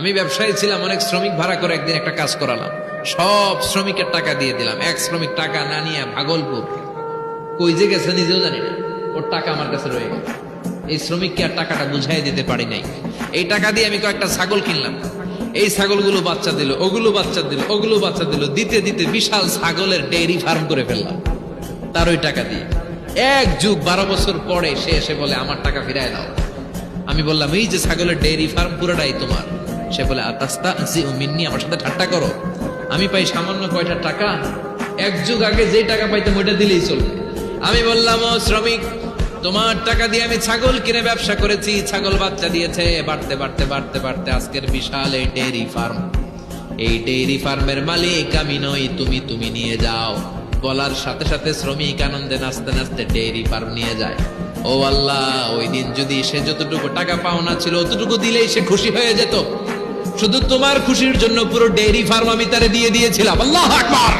আমি ব্যবসায়ী ছিলাম, অনেক শ্রমিক ভাড়া করে একদিন একটা কাজ করালাম। সব শ্রমিকের টাকা দিয়ে দিলাম। এক শ্রমিক টাকা না নিয়ে ভাগলপুর কই যে গেছে নিজেও জানি না, ওর টাকা আমার কাছে রয়ে গেছে। এই শ্রমিককে আর টাকাটা বুঝাই দিতে পারি নাই। এই টাকা দিয়ে আমি কয়েকটা ছাগল কিনলাম। এই ছাগলগুলো বাচ্চা দিল, ওগুলো বাচ্চা দিল, ওগুলো বাচ্চা দিল, দিতে দিতে বিশাল ছাগলের ডেইরি ফার্ম করে ফেললাম তার ওই টাকা দিয়ে। এক যুগ 12 বছর পরে সে এসে বলে আমার টাকা ফিরায় দাও। আমি বললাম এই যে ছাগলের ডেইরি ফার্ম পুরোটাই তোমার। সে বলে মিন্নি, আমার সাথে ঠাট্টা করো? আমি পাই সামান্য কয়টা টাকা, এক যুগ আগে যে টাকা পাইতাম ওইটা দিলেই চলবে। আমি বললাম ও শ্রমিক, তোমার টাকা দিয়ে আমি ছাগল কিনে ব্যবসা করেছি, ছাগল বাচ্চা দিয়েছে, বাড়তে বাড়তে বাড়তে বাড়তে আজকের বিশাল এই ডেইরি ফার্ম। এই ডেইরি ফার্মের মালিক আমি নই, তুমি নিয়ে যাও। বলার সাথে সাথে শ্রমিক আনন্দে নাচতে নাচতে ডেইরি ফার্ম নিয়ে যায়। ও আল্লাহ, ওই দিন যদি সে যতটুকু টাকা পাওনা ছিল অতটুকু দিলেই সে খুশি হয়ে যেত। শুধু তোমার খুশির জন্য পুরো ডেইরি ফার্ম আমি তারে দিয়ে দিয়েছিলাম। আল্লাহু আকবার।